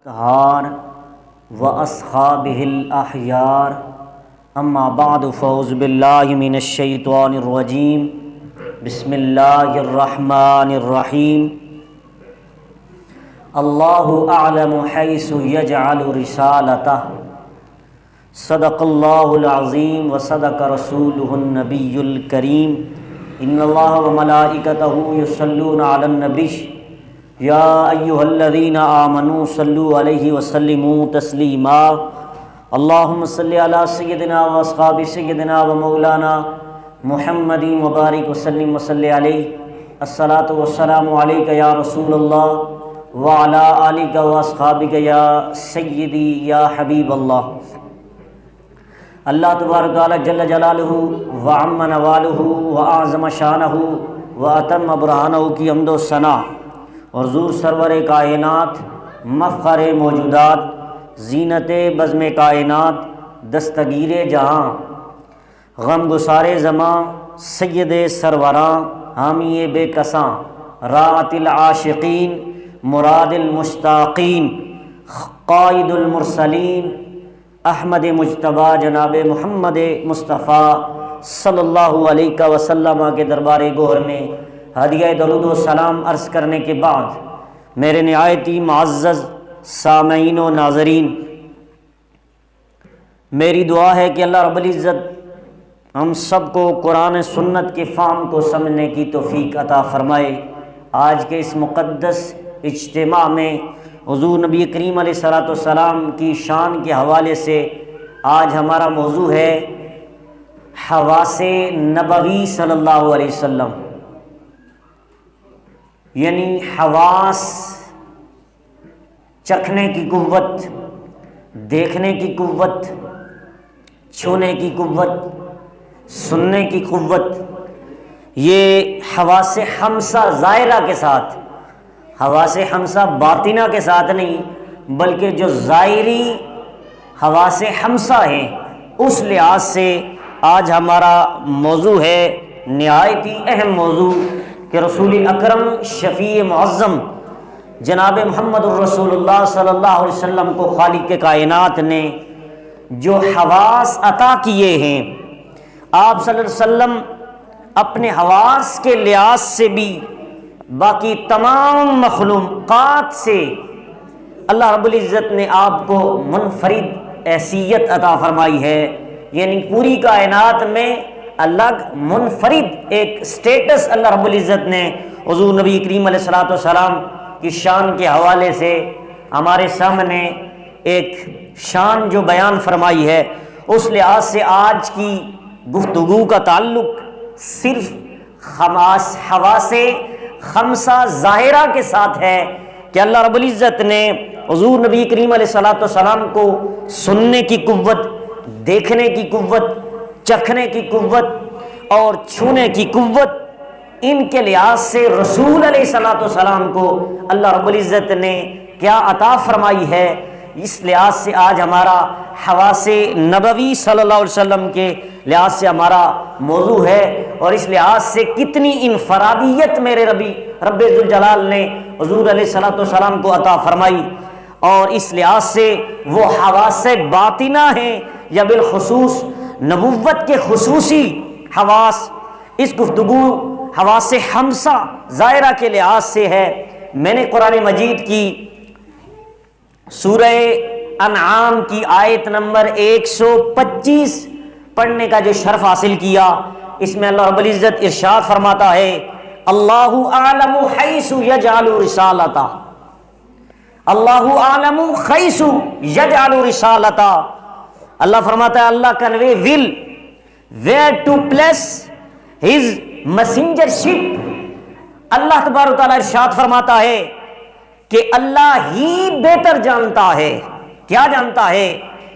الأطهار وأصحابه الأحيار أما بعد فأعوذ بالله من الشيطان الرجيم بسم الله الرحمن الرحيم الله أعلم حيث يجعل رسالته صدق الله العظيم وصدق رسوله النبي الكريم إن الله وملائكته يصلون على النبي یا ایھا الذین آمنوا صلوا علیہ وسلموا تسلیما اللہم صلی علی سیدنا و اصحاب سیدنا و مولانا محمد مبارک وسلم وصلی علیہ الصلاۃ والسلام علیک یا رسول اللہ وعلی آلک و اصحابک یا سیدی یا حبیب اللہ۔ اللہ تبارک تعالی جل جلالہ وعم نوالہ واعظم شانہ واتم برہانہ کی حمد و ثنا اور حضور سرور کائنات مفخر موجودات زینت بزم کائنات دستگیر جہاں غم گسار زماں سید سروراں حامی بے کساں راعت العاشقین مراد المشتاقین قائد المرسلین احمد مجتبیٰ جناب محمد مصطفیٰ صلی اللہ علیہ وسلم کے دربار گوہر میں ہدیہ درود و سلام عرض کرنے کے بعد میرے نہایتی معزز سامعین و ناظرین، میری دعا ہے کہ اللہ رب العزت ہم سب کو قرآن سنت کے فہم کو سمجھنے کی توفیق عطا فرمائے۔ آج کے اس مقدس اجتماع میں حضور نبی کریم علیہ الصلوۃ والسلام کی شان کے حوالے سے آج ہمارا موضوع ہے حواس نبوی صلی اللہ علیہ وسلم، یعنی حواس، چکھنے کی قوت، دیکھنے کی قوت، چھونے کی قوت، سننے کی قوت، یہ حواس خمسہ ظاہرہ کے ساتھ، حواس خمسہ باطنہ کے ساتھ نہیں بلکہ جو ظاہری حواس خمسہ ہیں اس لحاظ سے آج ہمارا موضوع ہے نہایتی اہم موضوع کہ رسول اکرم شفیع معظم جناب محمد الرسول اللہ صلی اللہ علیہ وسلم کو خالق کائنات نے جو حواس عطا کیے ہیں، آپ صلی اللہ علیہ وسلم اپنے حواس کے لحاظ سے بھی باقی تمام مخلوقات سے اللہ رب العزت نے آپ کو منفرد حیثیت عطا فرمائی ہے، یعنی پوری کائنات میں الگ منفرد ایک سٹیٹس اللہ رب العزت نے حضور نبی کریم علیہ الصلوۃ والسلام کی شان کے حوالے سے ہمارے سامنے ایک شان جو بیان فرمائی ہے، اس لحاظ سے آج کی گفتگو کا تعلق صرف حواس خمسہ ظاہرہ کے ساتھ ہے کہ اللہ رب العزت نے حضور نبی کریم علیہ الصلوۃ والسلام کو سننے کی قوت، دیکھنے کی قوت، چکھنے کی قوت اور چھونے کی قوت، ان کے لحاظ سے رسول علیہ الصلوۃ والسلام کو اللہ رب العزت نے کیا عطا فرمائی ہے، اس لحاظ سے آج ہمارا حواس نبوی صلی اللہ علیہ وسلم کے لحاظ سے ہمارا موضوع ہے، اور اس لحاظ سے کتنی انفرادیت میرے رب ذوالجلال نے حضور علیہ الصلوۃ والسلام کو عطا فرمائی، اور اس لحاظ سے وہ حواس باطنہ ہیں یا بالخصوص نبوت کے خصوصی حواس۔ اس گفتگو حواس خمسہ ظاہرہ کے لحاظ سے ہے۔ میں نے قرآن مجید کی سورہ انعام کی آیت نمبر 125 پڑھنے کا جو شرف حاصل کیا، اس میں اللہ رب العزت ارشاد فرماتا ہے اللہ اعلم حیث یجعل رسالتہ، اللہ اعلم حیث یجعل رسالتہ، اللہ فرماتا ہے اللہ کنوے ول where to place his messengership۔ اللہ تبارک تعالیٰ ارشاد فرماتا ہے کہ اللہ ہی بہتر جانتا ہے، کیا جانتا ہے؟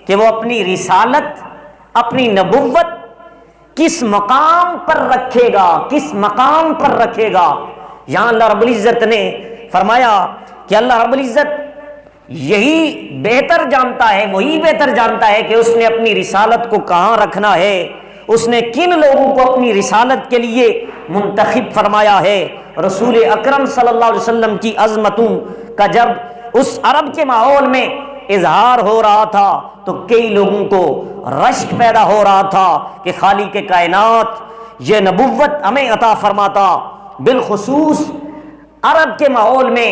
کہ وہ اپنی رسالت، اپنی نبوت کس مقام پر رکھے گا، کس مقام پر رکھے گا۔ یہاں اللہ رب العزت نے فرمایا کہ اللہ رب العزت یہی بہتر جانتا ہے، وہی بہتر جانتا ہے کہ اس نے اپنی رسالت کو کہاں رکھنا ہے، اس نے کن لوگوں کو اپنی رسالت کے لیے منتخب فرمایا ہے۔ رسول اکرم صلی اللہ علیہ وسلم کی عظمتوں کا جب اس عرب کے ماحول میں اظہار ہو رہا تھا تو کئی لوگوں کو رشک پیدا ہو رہا تھا کہ خالق کائنات یہ نبوت ہمیں عطا فرماتا۔ بالخصوص عرب کے ماحول میں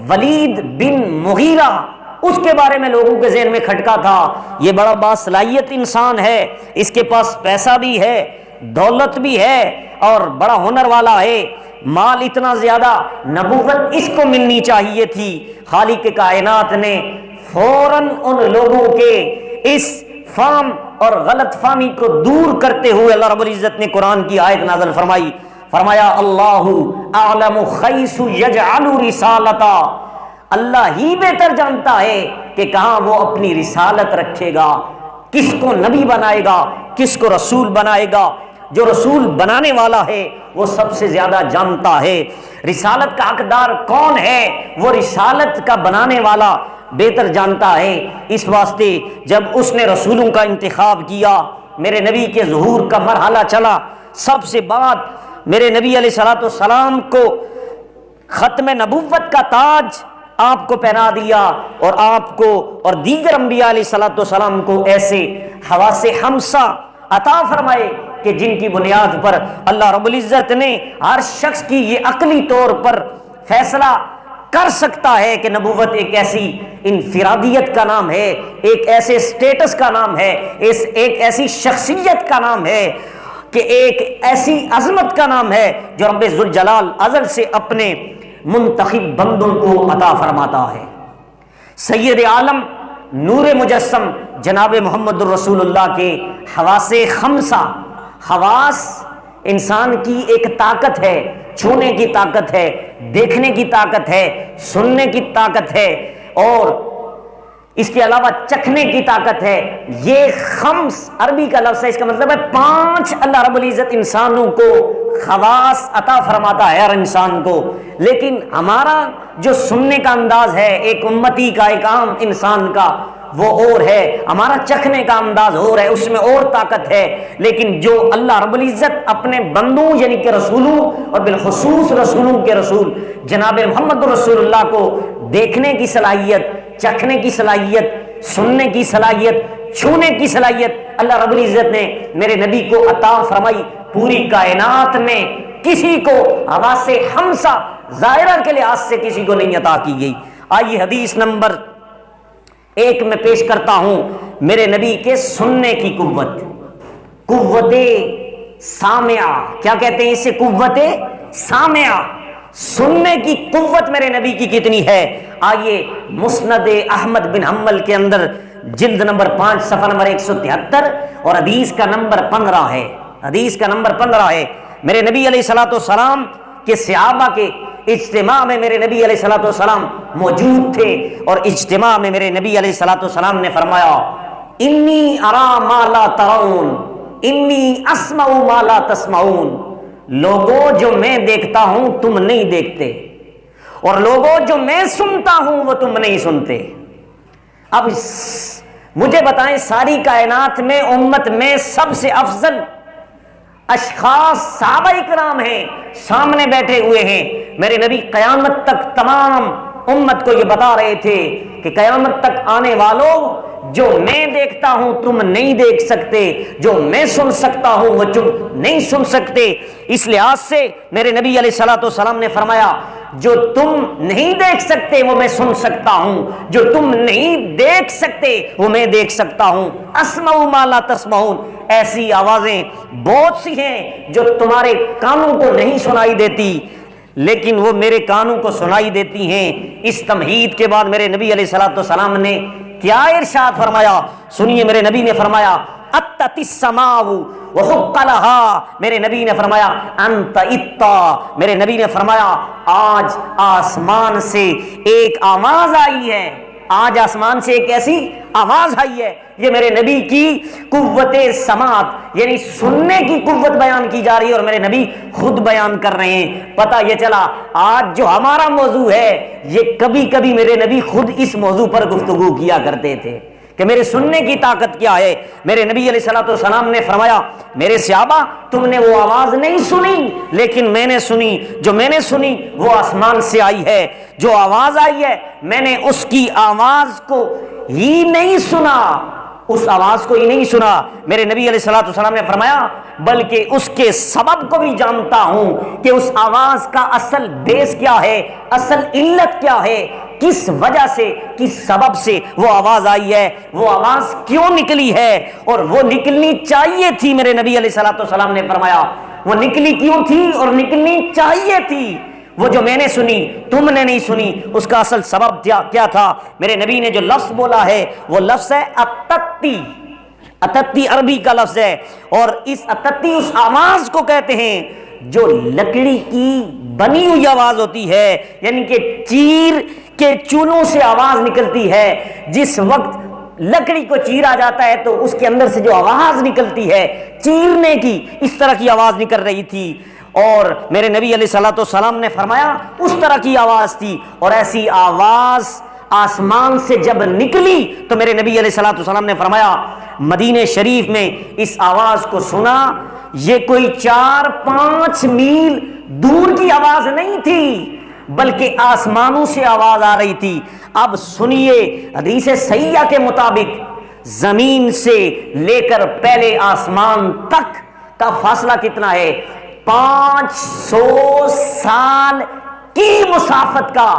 ولید بن مغیرہ، اس کے بارے میں لوگوں کے ذہن میں کھٹکا تھا، یہ بڑا باصلاحیت انسان ہے، اس کے پاس پیسہ بھی ہے، دولت بھی ہے اور بڑا ہنر والا ہے، مال اتنا زیادہ، نبوت اس کو ملنی چاہیے تھی۔ خالق کائنات نے فوراً ان لوگوں کے اس فہم اور غلط فہمی کو دور کرتے ہوئے اللہ رب العزت نے قرآن کی آیت نازل فرمائی، فرمایا اللہ اعلم حیث یجعل رسالتا، اللہ ہی بہتر جانتا ہے کہ کہاں وہ اپنی رسالت رکھے گا، کس کو نبی بنائے گا، کس کو رسول بنائے گا۔ جو رسول بنانے والا ہے وہ سب سے زیادہ جانتا ہے رسالت کا حقدار کون ہے، وہ رسالت کا بنانے والا بہتر جانتا ہے۔ اس واسطے جب اس نے رسولوں کا انتخاب کیا، میرے نبی کے ظہور کا مرحلہ چلا، سب سے بعد میرے نبی علیہ الصلوۃ والسلام کو ختم نبوت کا تاج آپ کو پہنا دیا، اور آپ کو اور دیگر انبیاء علیہ الصلوۃ والسلام کو ایسے حواس خمسہ عطا فرمائے کہ جن کی بنیاد پر اللہ رب العزت نے ہر شخص کی یہ عقلی طور پر فیصلہ کر سکتا ہے کہ نبوت ایک ایسی انفرادیت کا نام ہے، ایک ایسے سٹیٹس کا نام ہے، ایک ایسی شخصیت کا نام ہے، کہ ایک ایسی عظمت کا نام ہے جو رب ذوالجلال ازل سے اپنے منتخب بندوں کو عطا فرماتا ہے۔ سید عالم نور مجسم جناب محمد الرسول اللہ کے حواس خمسہ، حواس انسان کی ایک طاقت ہے، چھونے کی طاقت ہے، دیکھنے کی طاقت ہے، سننے کی طاقت ہے، اور اس کے علاوہ چکھنے کی طاقت ہے۔ یہ خمس عربی کا لفظ ہے، اس کا مطلب ہے 5 اللہ رب العزت انسانوں کو خواص عطا فرماتا ہے ہر انسان کو، لیکن ہمارا جو سننے کا انداز ہے ایک امتی کا، ایک عام انسان کا، وہ اور ہے، ہمارا چکھنے کا انداز اور ہے، اس میں اور طاقت ہے، لیکن جو اللہ رب العزت اپنے بندوں یعنی کہ رسولوں اور بالخصوص رسولوں کے رسول جناب محمد رسول اللہ کو دیکھنے کی صلاحیت، چکھنے کی صلاحیت، سننے کی صلاحیت، چھونے کی صلاحیت اللہ رب العزت نے میرے نبی کو عطا فرمائی۔ پوری کائنات میں کسی کو حواس خمسہ ظاہرہ کے لحاظ سے کسی کو نہیں عطا کی گئی۔ آئیے حدیث نمبر 1 میں پیش کرتا ہوں میرے نبی کے سننے کی قوت، قوت سامعہ، کیا کہتے ہیں اسے؟ قوت سامعہ، سننے کی قوت میرے نبی کی کتنی ہے؟ آئیے مسند احمد بن حنبل کے اندر جلد نمبر 5 صفحہ نمبر 173 اور حدیث کا نمبر 15 ہے، حدیث کا نمبر 15 ہے۔ میرے نبی علیہ الصلوۃ والسلام کے صحابہ کے اجتماع میں میرے نبی علیہ الصلوۃ والسلام موجود تھے، اور اجتماع میں میرے نبی علیہ الصلوۃ والسلام نے فرمایا انی ارا ما لا ترون انی اسمع ما لا تسمعون، لوگوں جو میں دیکھتا ہوں تم نہیں دیکھتے، اور لوگوں جو میں سنتا ہوں وہ تم نہیں سنتے۔ اب مجھے بتائیں، ساری کائنات میں امت میں سب سے افضل اشخاص صحابہ کرام ہیں، سامنے بیٹھے ہوئے ہیں، میرے نبی قیامت تک تمام امت کو یہ بتا رہے تھے کہ قیامت تک آنے والوں، جو میں دیکھتا ہوں تم نہیں دیکھ سکتے، جو میں سن سکتا ہوں وہ تم نہیں سن سکتے۔ اس لحاظ سے میرے نبی علیہ الصلوۃ والسلام نے فرمایا جو تم نہیں دیکھ سکتے وہ میں سن سکتا ہوں، جو تم نہیں دیکھ سکتے وہ میں دیکھ سکتا ہوں۔ اسمع ما لا تسمعون، ایسی آوازیں بہت سی ہیں جو تمہارے کانوں کو نہیں سنائی دیتی، لیکن وہ میرے کانوں کو سنائی دیتی ہیں۔ اس تمہید کے بعد میرے نبی علیہ الصلوۃ والسلام نے کیا ارشاد فرمایا؟ سنیے، میرے نبی نے فرمایا اتت السماء وحق لها، میرے نبی نے فرمایا انت اتا، میرے نبی نے فرمایا آج آسمان سے ایک آواز آئی ہے، آج آسمان سے ایک ایسی آواز آئی ہے۔ یہ میرے نبی کی قوت سماعت یعنی سننے کی قوت بیان کی جا رہی ہے، اور میرے نبی خود بیان کر رہے ہیں۔ پتہ یہ چلا آج جو ہمارا موضوع ہے، یہ کبھی کبھی میرے نبی خود اس موضوع پر گفتگو کیا کرتے تھے کہ میرے سننے کی طاقت کیا ہے؟ میرے نبی علیہ الصلوۃ والسلام نے فرمایا میرے صحابہ تم نے وہ آواز نہیں سنی لیکن میں نے سنی، جو میں نے سنی وہ آسمان سے آئی ہے، جو آواز آئی ہے میں نے اس کی آواز کو ہی نہیں سنا، اس آواز کو ہی نہیں سنا۔ میرے نبی علیہ الصلوۃ والسلام نے فرمایا بلکہ اس کے سبب کو بھی جانتا ہوں کہ اس آواز کا اصل بیس کیا ہے، اصل علت کیا ہے، کس وجہ سے، کس سبب سے وہ آواز آئی ہے، وہ آواز کیوں نکلی ہے، اور وہ نکلنی چاہیے تھی۔ میرے نبی علیہ الصلوۃ والسلام نے فرمایا وہ نکلی کیوں تھی اور نکلنی چاہیے تھی، وہ جو میں نے سنی تم نے نہیں سنی، اس کا اصل سبب کیا تھا؟ میرے نبی نے جو لفظ بولا ہے وہ لفظ ہے اتتی۔ اتتی عربی کا لفظ ہے، اور اس اتتی اس آواز کو کہتے ہیں جو لکڑی کی بنی ہوئی آواز ہوتی ہے، یعنی کہ چیر کے چولوں سے آواز نکلتی ہے۔ جس وقت لکڑی کو چیرا جاتا ہے تو اس کے اندر سے جو آواز نکلتی ہے چیرنے کی، اس طرح کی آواز نکل رہی تھی، اور میرے نبی علیہ الصلوۃ والسلام نے فرمایا اس طرح کی آواز تھی، اور ایسی آواز آسمان سے جب نکلی تو میرے نبی علیہ الصلوۃ والسلام نے فرمایا مدینہ شریف میں اس آواز کو سنا، یہ کوئی 4-5 میل دور کی آواز نہیں تھی بلکہ آسمانوں سے آواز آ رہی تھی۔ اب سنیے حدیث صحیحہ کے مطابق زمین سے لے کر پہلے آسمان تک کا فاصلہ کتنا ہے؟ 500 سال کی مسافت کا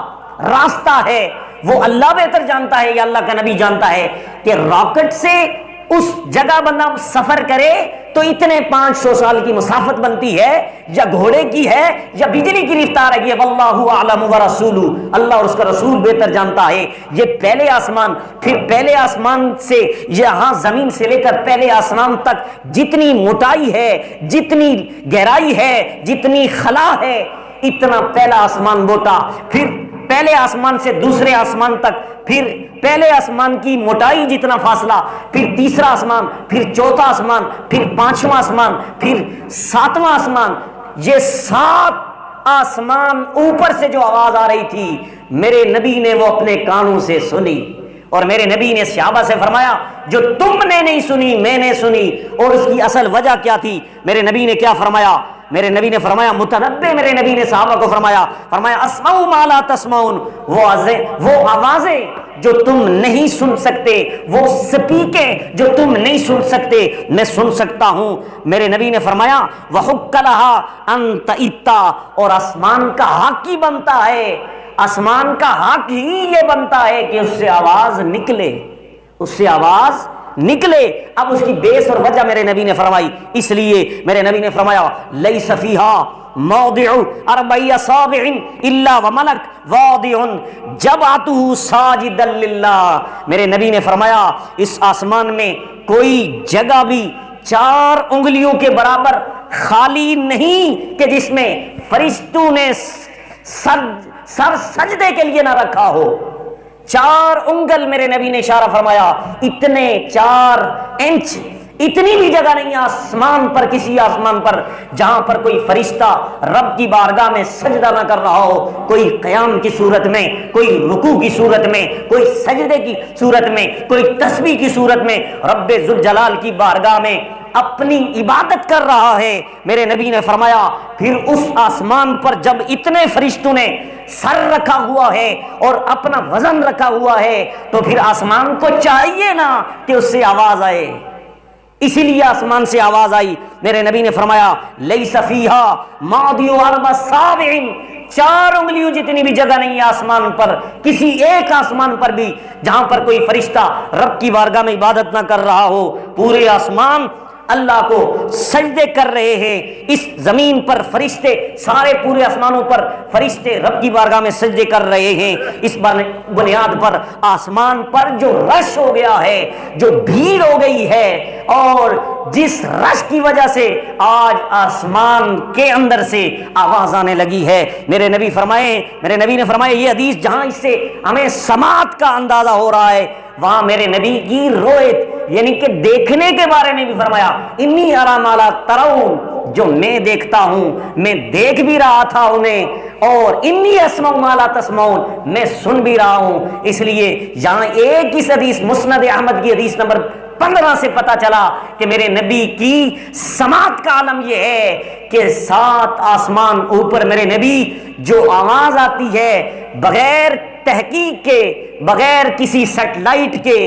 راستہ ہے۔ وہ اللہ بہتر جانتا ہے یا اللہ کا نبی جانتا ہے کہ راکٹ سے اس جگہ بندہ سفر کرے تو اتنے 500 سال کی مسافت بنتی ہے، یا گھوڑے کی ہے یا بجلی کی رفتار ہے، یہ واللہ اعلم ورسولہ، اللہ اور اس کا رسول بہتر جانتا ہے۔ یہ پہلے آسمان، پھر پہلے آسمان سے یہاں زمین سے لے کر پہلے آسمان تک جتنی موٹائی ہے، جتنی گہرائی ہے، جتنی خلا ہے، اتنا پہلا آسمان بوتا، پھر پہلے آسمان سے دوسرے آسمان تک، پھر پہلے آسمان کی موٹائی جتنا فاصلہ، پھر تیسرا آسمان، پھر چوتھا آسمان، پھر 5واں آسمان، پھر 7واں آسمان، یہ 7 آسمان اوپر سے جو آواز آ رہی تھی میرے نبی نے وہ اپنے کانوں سے سنی، اور میرے نبی نے صحابہ سے فرمایا جو تم نے نہیں سنی میں نے سنی، اور اس کی اصل وجہ کیا تھی؟ میرے نبی نے کیا فرمایا؟ میرے نبی نے فرمایا متنبع میرے نبی نے صحابہ کو فرمایا اسمعوا ما لا تسمعون، وہ آوازیں جو تم نہیں سن سکتے، وہ سپیکیں جو تم نہیں سن سکتے میں سن سکتا ہوں۔ میرے نبی نے فرمایا وحق لها ان تئتا، اور آسمان کا حق ہی بنتا ہے، آسمان کا حق ہی یہ بنتا ہے کہ اس سے آواز نکلے، اس سے آواز نکلے۔ اب اس کی بیس اور وجہ میرے نبی نے فرمائی، اس لیے میرے نبی نے فرمایا لیس فیہا موضع 4 اصابع الا وملک واضع جبہتہ ساجدا للہ۔ میرے نبی نے فرمایا اس آسمان میں کوئی جگہ بھی 4 انگلیوں کے برابر خالی نہیں کہ جس میں فرشتوں نے سر سجدے کے لیے نہ رکھا ہو۔ 4 انگل میرے نبی نے اشارہ فرمایا، اتنے 4 انچ، اتنی بھی جگہ نہیں آسمان پر، کسی آسمان پر جہاں پر کوئی فرشتہ رب کی بارگاہ میں سجدہ نہ کر رہا ہو، کوئی قیام کی صورت میں، کوئی رکوع کی صورت میں، کوئی سجدے کی صورت میں، کوئی تسبیح کی صورت میں رب ذوالجلال کی بارگاہ میں اپنی عبادت کر رہا ہے۔ میرے نبی نے فرمایا پھر اس آسمان پر جب اتنے فرشتوں نے سر رکھا ہوا ہے اور اپنا وزن رکھا ہوا ہے تو پھر آسمان کو چاہیے نا کہ اس سے آواز آئے، اسی لیے آسمان سے آواز آئی۔ میرے نبی نے فرمایا لیس فیہا موضع 4 اصابع، 4 انگلیوں جتنی بھی جگہ نہیں ہے آسمان پر، کسی ایک آسمان پر بھی جہاں پر کوئی فرشتہ رب کی بارگاہ میں عبادت نہ کر رہا ہو۔ پورے آسمان اللہ کو سجدے کر رہے ہیں، اس زمین پر فرشتے، سارے پورے آسمانوں پر فرشتے رب کی بارگاہ میں سجدے کر رہے ہیں۔ اس بنیاد پر آسمان پر جو رش ہو گیا ہے، جو بھیڑ ہو گئی ہے، اور جس رش کی وجہ سے آج آسمان کے اندر سے آواز آنے لگی ہے، میرے نبی نے فرمائے یہ حدیث جہاں اس سے ہمیں سماعت کا اندازہ ہو رہا ہے، وہاں میرے نبی کی رویت یعنی کہ دیکھنے کے بارے میں بھی فرمایا انی ارا ما لا ترون، جو میں دیکھتا ہوں، میں دیکھ بھی رہا تھا انہیں، اور انی اسمع ما لا تسمعون، میں سن بھی رہا ہوں۔ اس لیے یہاں ایک ہی حدیث مسند احمد کی حدیث نمبر 15 سے پتا چلا کہ میرے نبی کی سماعت کا عالم یہ ہے کہ 7 آسمان اوپر میرے نبی جو آواز آتی ہے بغیر تحقیق کے، بغیر کسی سیٹلائٹ کے،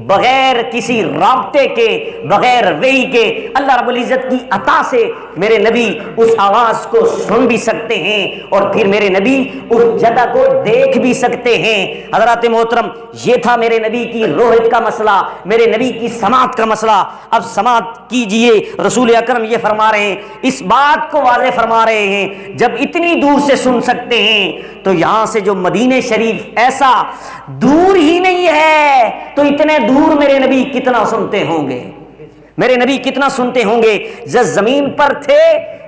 بغیر کسی رابطے کے، بغیر وحی کے، اللہ رب العزت کی عطا سے میرے نبی اس آواز کو سن بھی سکتے ہیں، اور پھر میرے نبی اس جگہ کو دیکھ بھی سکتے ہیں۔ حضرات محترم، یہ تھا میرے نبی کی روحت کا مسئلہ، میرے نبی کی سماعت کا مسئلہ۔ اب سماعت کیجئے، رسول اکرم یہ فرما رہے ہیں، اس بات کو واضح فرما رہے ہیں، جب اتنی دور سے سن سکتے ہیں تو یہاں سے جو مدینہ شریف ایسا دور ہی نہیں ہے، تو اتنے دور میرے نبی کتنا سنتے ہوں گے، میرے نبی کتنا سنتے ہوں گے۔ جب زمین پر تھے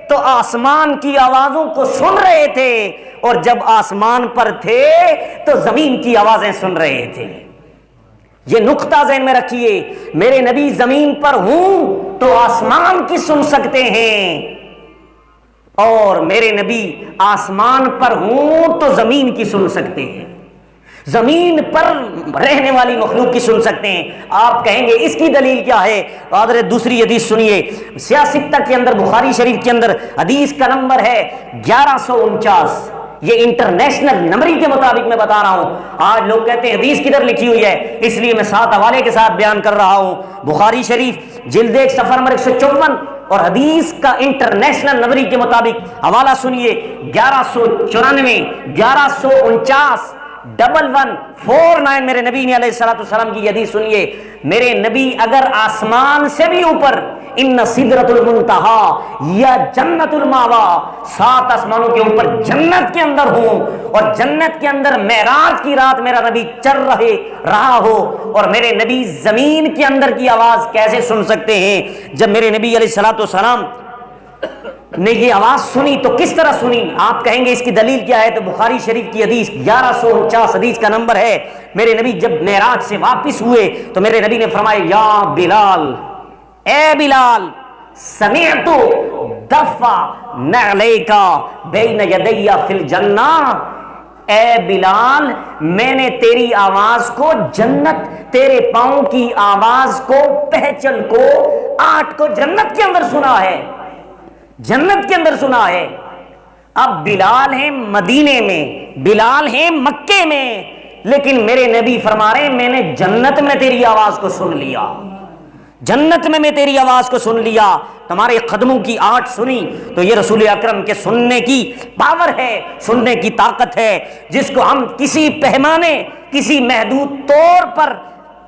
تو آسمان کی آوازوں کو سن رہے تھے، اور جب آسمان پر تھے تو زمین کی آوازیں سن رہے تھے۔ یہ نقطہ ذہن میں رکھیے، میرے نبی زمین پر ہوں تو آسمان کی سن سکتے ہیں، اور میرے نبی آسمان پر ہوں تو زمین کی سن سکتے ہیں، زمین پر رہنے والی مخلوق کی سن سکتے ہیں۔ آپ کہیں گے اس کی دلیل کیا ہے؟ حضرت دوسری حدیث سنیے، سیاستہ کے اندر، بخاری شریف کے اندر حدیث کا نمبر ہے 1149۔ یہ انٹرنیشنل نمبری کے مطابق میں بتا رہا ہوں، آج لوگ کہتے ہیں حدیث کدھر لکھی ہوئی ہے، اس لیے میں 7 حوالے کے ساتھ بیان کر رہا ہوں۔ بخاری شریف جلد 1 صفحہ نمبر 154 اور حدیث کا انٹرنیشنل نمبری کے مطابق حوالہ سنیے 1194 1149 1149۔ میرے نبی نے علیہ الصلوۃ والسلام کی حدیث سنیے، میرے نبی اگر آسمان سے بھی اوپر، ان سدرۃ المنتہا یا جنت الماوا، 7 آسمانوں کے اوپر جنت کے اندر ہوں، اور جنت کے اندر معراج کی رات میرا نبی چل رہا ہو، اور میرے نبی زمین کے اندر کی آواز کیسے سن سکتے ہیں؟ جب میرے نبی علیہ الصلوۃ والسلام نے یہ آواز سنی تو کس طرح سنی؟ آپ کہیں گے اس کی دلیل کیا ہے؟ تو بخاری شریف کی حدیث 1149 حدیث کا نمبر ہے، میرے نبی جب معراج سے واپس ہوئے تو میرے نبی نے فرمایا، یا بلال، اے بلال، سمعت دفع نعلیک بین یدی فی الجنہ، اے بلال، میں نے تیری آواز کو جنت، تیرے پاؤں کی آواز کو، پہچل کو، آٹ کو جنت کے اندر سنا ہے، جنت کے اندر سنا ہے۔ اب بلال ہیں مدینے میں، بلال ہیں مکے میں، لیکن میرے نبی فرما رہے ہیں میں نے جنت میں تیری آواز کو سن لیا، جنت میں تیری آواز کو سن لیا، تمہارے قدموں کی آٹ سنی۔ تو یہ رسول اکرم کے سننے کی پاور ہے، سننے کی طاقت ہے، جس کو ہم کسی پیمانے، کسی محدود طور پر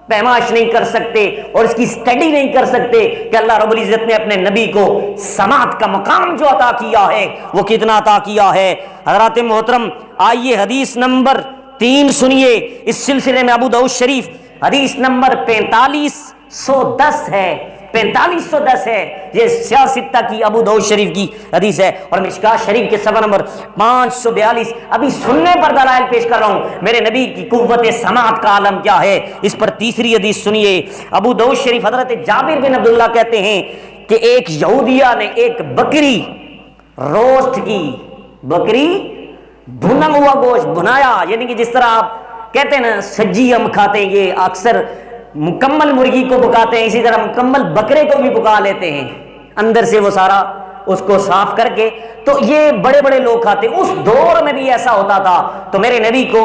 پیمائش نہیں کر سکتے، اور اس کی اسٹڈی نہیں کر سکتے کہ اللہ رب العزت نے اپنے نبی کو سماعت کا مقام جو عطا کیا ہے وہ کتنا عطا کیا ہے۔ حضرات محترم، آئیے حدیث نمبر 3 سنیے، اس سلسلے میں ابو داؤد شریف حدیث نمبر 4510 ہے، 4510 ہے، یہ سیاستہ کی ابو داؤد شریف کی حدیث ہے، اور مشکاۃ شریف کے صفحہ نمبر 542۔ ابھی سننے پر دلائل پیش کر رہا ہوں میرے نبی کی قوت سماعت کا عالم کیا ہے۔ اس پر تیسری حدیث سنیے، ابو داؤد شریف، حضرت جابر بن عبداللہ کہتے ہیں کہ ایک یہودیہ نے ایک بکری روسٹ کی، بکری بھنا ہوا گوشت بنایا، یعنی کہ جس طرح آپ کہتے ہیں نا سجی ہم کھاتے ہیں، یہ اکثر مکمل مرغی کو پکاتے ہیں، اسی طرح مکمل بکرے کو بھی پکا لیتے ہیں، اندر سے وہ سارا اس کو صاف کر کے، تو یہ بڑے بڑے لوگ کھاتے ہیں۔ اس دور میں بھی ایسا ہوتا تھا، تو میرے نبی کو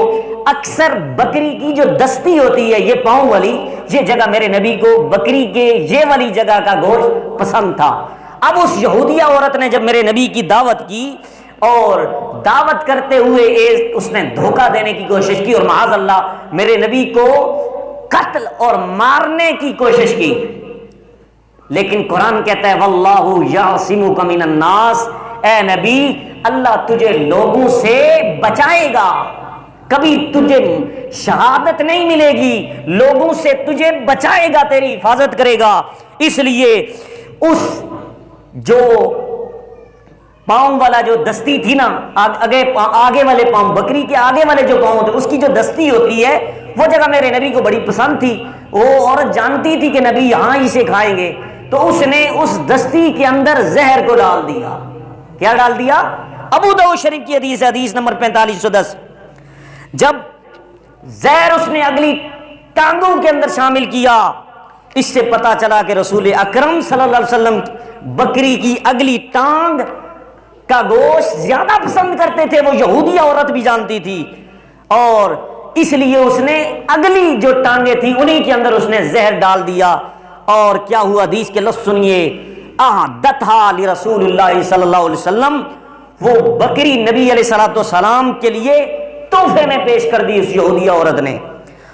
اکثر بکری کی جو دستی ہوتی ہے، یہ پاؤں والی، یہ جگہ میرے نبی کو بکری کے یہ والی جگہ کا گوشت پسند تھا۔ اب اس یہودیہ عورت نے جب میرے نبی کی دعوت کی، اور دعوت کرتے ہوئے اس نے دھوکہ دینے کی کوشش کی، اور معاذ اللہ میرے نبی کو قتل اور مارنے کی کوشش کی، لیکن قرآن کہتا ہے واللہ یعصمک من الناس، اے نبی اللہ تجھے لوگوں سے بچائے گا، کبھی تجھے شہادت نہیں ملے گی، لوگوں سے تجھے بچائے گا، تیری حفاظت کرے گا۔ اس لیے اس جو پاؤں والا جو دستی تھی نا، آگے والے پاؤں، بکری کے آگے والے جو پاؤں ہوتے، اس کی جو دستی ہوتی ہے، وہ جگہ میرے نبی کو بڑی پسند تھی۔ وہ عورت جانتی تھی کہ نبی یہاں ہی سے کھائیں گے، تو اس نے اس دستی کے اندر زہر کو ڈال دیا. کیا ڈال دیا؟ ابو داؤد شریف کی حدیث ہے، حدیث نمبر 4510. جب زہر اس نے اگلی ٹانگوں کے اندر شامل کیا، اس سے پتا چلا کہ رسول اکرم صلی اللہ علیہ وسلم بکری کی اگلی ٹانگ کا گوشت زیادہ پسند کرتے تھے. وہ یہودی عورت بھی جانتی تھی، اور اس لیے اس نے اگلی جو ٹانگیں تھی انہی کے اندر اس نے زہر ڈال دیا. اور کیا ہوا؟ حدیث کے لفظ سنیے. احدتھا لرسول اللہ صلی اللہ علیہ وسلم، وہ بکری نبی علیہ الصلوۃ والسلام کے لیے تحفے میں پیش کر دی اس یہودی عورت نے.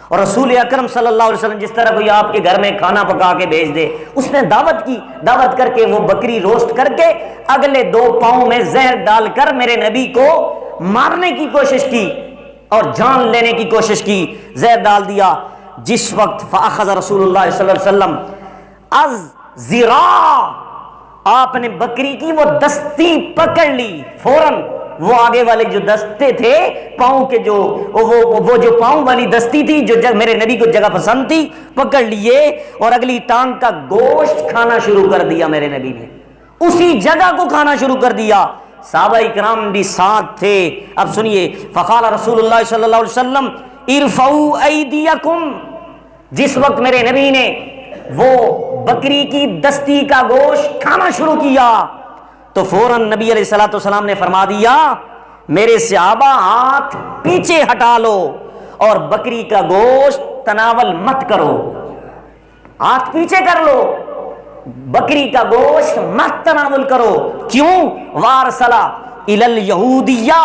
اور رسول اکرم صلی اللہ علیہ وسلم جس طرح کوئی آپ کے گھر میں کھانا پکا کے بھیج دے، اس نے دعوت کی، دعوت کر کے وہ بکری روسٹ کر کے اگلے 2 پاؤں میں زہر ڈال کر میرے نبی کو مارنے کی کوشش کی اور جان لینے کی کوشش کی، زہر ڈال دیا. جس وقت فاخذ رسول اللہ صلی اللہ علیہ وسلم از ذراع، آپ نے بکری کی وہ دستی پکڑ لی فوراً. وہ آگے والے جو دستے تھے پاؤں کے، جو وہ جو پاؤں والی دستی تھی جو میرے نبی کو جگہ پسند تھی، پکڑ لیے اور اگلی ٹانگ کا گوشت کھانا شروع کر دیا. میرے نبی نے اسی جگہ کو کھانا شروع کر دیا. صحابہ اکرام بھی ساتھ تھے. اب سنیے، فقال رسول اللہ صلی اللہ علیہ وسلم ارفعوا ایدیکم. جس وقت میرے نبی نے وہ بکری کی دستی کا گوشت کھانا شروع کیا تو فوراً نبی علیہ الصلوۃ والسلام نے فرما دیا، میرے صحابہ ہاتھ پیچھے ہٹا لو اور بکری کا گوشت تناول مت کرو. ہاتھ پیچھے کر لو، بکری کا گوشت مت تناول کرو. کیوں؟ وارسلا الی الیہودیہ،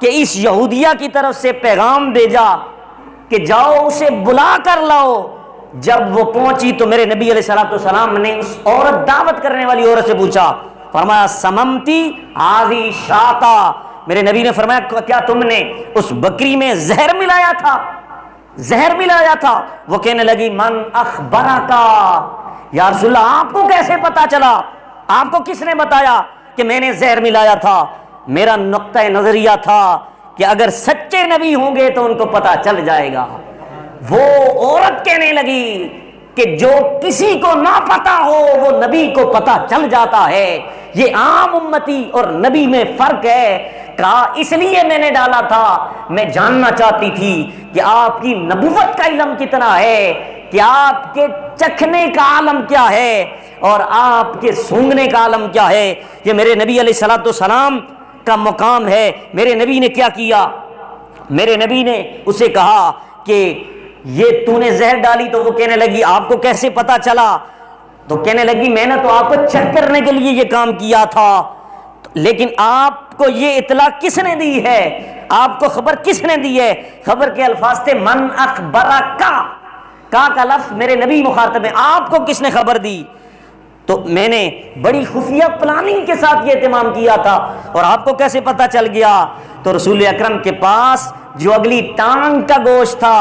کہ اس یہودیہ کی طرف سے پیغام بھیجا کہ جاؤ اسے بلا کر لاؤ. جب وہ پہنچی تو میرے نبی علیہ الصلوۃ والسلام نے اس عورت، دعوت کرنے والی عورت سے پوچھا، فرمایا سممتی ہذی شاتا. میرے نبی نے فرمایا کیا تم نے اس بکری میں زہر ملایا تھا؟ زہر ملایا تھا. وہ کہنے لگی من اخبرکا، یا رسول اللہ آپ کو کیسے پتا چلا؟ آپ کو کس نے بتایا کہ میں نے زہر ملایا تھا؟ میرا نقطہ نظریہ تھا کہ اگر سچے نبی ہوں گے تو ان کو پتا چل جائے گا. وہ عورت کہنے لگی کہ جو کسی کو نہ پتا ہو وہ نبی کو پتا چل جاتا ہے، یہ عام امتی اور نبی میں فرق ہے. کہا اس لیے میں نے ڈالا تھا، میں جاننا چاہتی تھی کہ آپ کی نبوت کا علم کتنا ہے، کہ آپ کے چکھنے کا عالم کیا ہے اور آپ کے سونگھنے کا عالم کیا ہے. یہ میرے نبی علیہ الصلوۃ والسلام کا مقام ہے. میرے نبی نے کیا کیا؟ میرے نبی نے اسے کہا کہ یہ تو نے زہر ڈالی. تو وہ کہنے لگی آپ کو کیسے پتا چلا؟ تو کہنے لگی میں نے تو آپ کو چیک کرنے کے لیے یہ کام کیا تھا، لیکن آپ کو یہ اطلاع کس نے دی ہے؟ آپ کو خبر کس نے دی ہے؟ خبر کے الفاظ تھے من اخبرکا، کا لفظ میرے نبی مخاطب ہے، آپ کو کس نے خبر دی؟ تو میں نے بڑی خفیہ پلاننگ کے ساتھ یہ اہتمام کیا تھا، اور آپ کو کیسے پتا چل گیا؟ تو رسول اکرم کے پاس جو اگلی ٹانگ کا گوشت تھا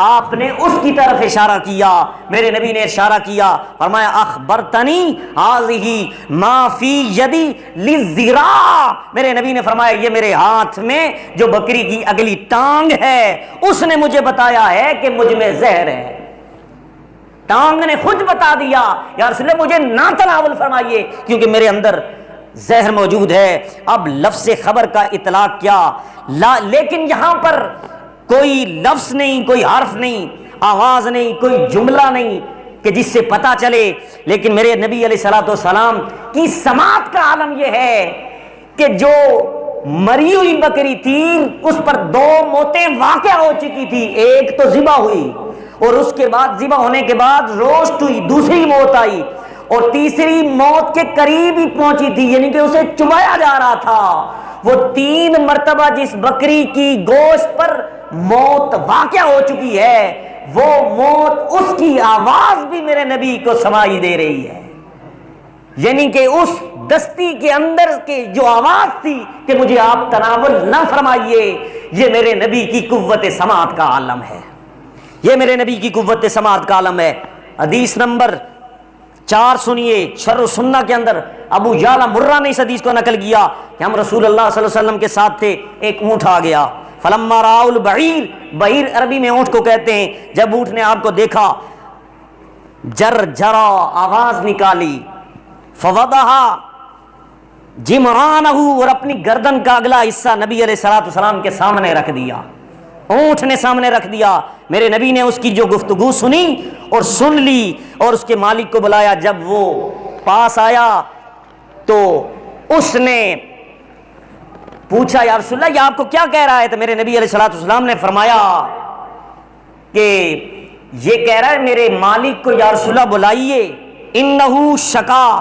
آپ نے اس کی طرف اشارہ کیا. میرے نبی نے اشارہ کیا، فرمایا اخبرتنی ہذہ ما فی یدی للذراع. میرے نبی نے فرمایا یہ میرے ہاتھ میں جو بکری کی اگلی ٹانگ ہے اس نے مجھے بتایا ہے کہ مجھ میں زہر ہے. ٹانگ نے خود بتا دیا یا رسول اللہ مجھے نہ تناول فرمائیے کیونکہ میرے اندر زہر موجود ہے. اب لفظ خبر کا اطلاق کیا؟ لیکن یہاں پر کوئی لفظ نہیں، کوئی حرف نہیں، آواز نہیں، کوئی جملہ نہیں کہ جس سے پتا چلے. لیکن میرے نبی علیہ الصلوۃ والسلام کی سماعت کا عالم یہ ہے کہ جو مری ہوئی بکری تھی اس پر 2 موتیں واقع ہو چکی تھی. ایک تو ذبح ہوئی اور اس کے بعد ذبح ہونے کے بعد روسٹ ہوئی، دوسری موت آئی اور تیسری موت کے قریب ہی پہنچی تھی، یعنی کہ اسے چبایا جا رہا تھا. وہ 3 مرتبہ جس بکری کی گوشت پر موت واقع ہو چکی ہے وہ موت، اس کی آواز بھی میرے نبی کو سمائی دے رہی ہے. یعنی کہ اس دستی کے اندر کے جو آواز تھی کہ مجھے آپ تناول نہ فرمائیے، یہ میرے نبی کی قوت سماعت کا عالم ہے. یہ میرے نبی کی قوت سماعت کا عالم ہے. حدیث نمبر 4 سنیے، شرح السنہ کے اندر ابو یعلا مرہ نے اس حدیث کو نقل کیا کہ ہم رسول اللہ صلی اللہ علیہ وسلم کے ساتھ تھے، ایک اونٹ آ گیا. فلما راؤ البعیر، بعیر عربی میں اونٹ کو کہتے ہیں. جب اونٹ نے آپ کو دیکھا جر جرا آواز نکالی، فوضحا جمرانہ، اور اپنی گردن کا اگلا حصہ نبی علیہ الصلوۃ والسلام کے سامنے رکھ دیا، اونٹ نے سامنے رکھ دیا۔ میرے نبی نے اس کی جو گفتگو سنی اور سن لی اور اس کے مالک کو بلایا۔ جب وہ پاس آیا تو اس نے پوچھا یا رسول اللہ یہ آپ کو کیا کہہ رہا ہے؟ تو میرے نبی علیہ الصلوۃ والسلام نے فرمایا کہ یہ کہہ رہا ہے میرے مالک کو یا رسول اللہ بلائیے، انہو شکا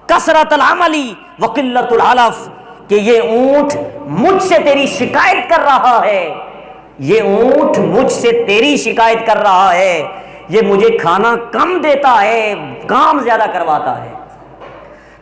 کثرت العمل وقلت العلف، کہ یہ اونٹ مجھ سے تیری شکایت کر رہا ہے، یہ اونٹ مجھ سے تیری شکایت کر رہا ہے، یہ مجھے کھانا کم دیتا ہے، کام زیادہ کرواتا ہے۔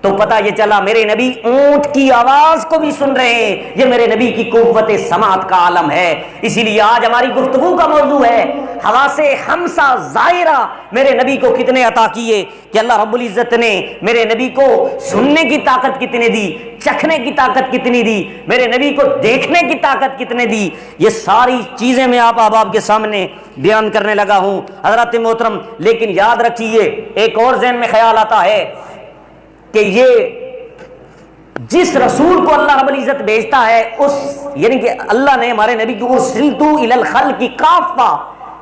تو پتہ یہ چلا میرے نبی اونٹ کی آواز کو بھی سن رہے ہیں، یہ میرے نبی کی قوت سماعت کا عالم ہے۔ اسی لیے آج ہماری گفتگو کا موضوع ہے حواس خمسہ ظاہرہ میرے نبی کو کتنے عطا کیے، کہ اللہ رب العزت نے میرے نبی کو سننے کی طاقت کتنے دی، چکھنے کی طاقت کتنی دی، میرے نبی کو دیکھنے کی طاقت کتنے دی۔ یہ ساری چیزیں میں آپ احباب کے سامنے بیان کرنے لگا ہوں حضرات محترم۔ لیکن یاد رکھیے ایک اور ذہن میں خیال آتا ہے کہ یہ جس رسول کو اللہ رب العزت بھیجتا ہے اس یعنی کہ اللہ نے ہمارے نبی کو ارسلت الی الخلق کافہ،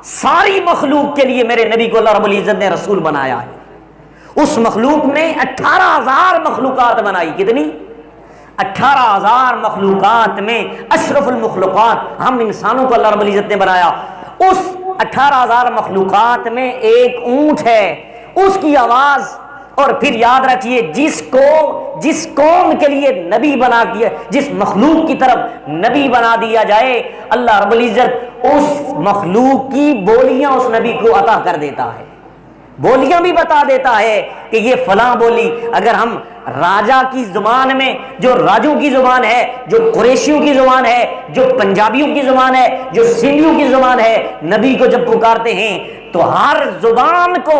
ساری مخلوق کے لیے میرے نبی کو اللہ رب العزت نے رسول بنایا ہے۔ اس مخلوق نے 18,000 مخلوقات بنائی، کتنی؟ 18,000 مخلوقات میں اشرف المخلوقات ہم انسانوں کو اللہ رب العزت نے بنایا۔ اس 18,000 مخلوقات میں ایک اونٹ ہے، اس کی آواز، اور پھر یاد رکھیے جس قوم کے لیے نبی بنا دیا، جس مخلوق کی طرف نبی بنا دیا جائے، اللہ رب العزت اس مخلوق کی بولیاں اس نبی کو عطا کر دیتا ہے، بولیاں بھی بتا دیتا ہے کہ یہ فلاں بولی۔ اگر ہم راجا کی زبان میں جو راجوں کی زبان ہے، جو قریشیوں کی زبان ہے، جو پنجابیوں کی زبان ہے، جو سندھیوں کی زبان ہے، نبی کو جب پکارتے ہیں تو ہر زبان کو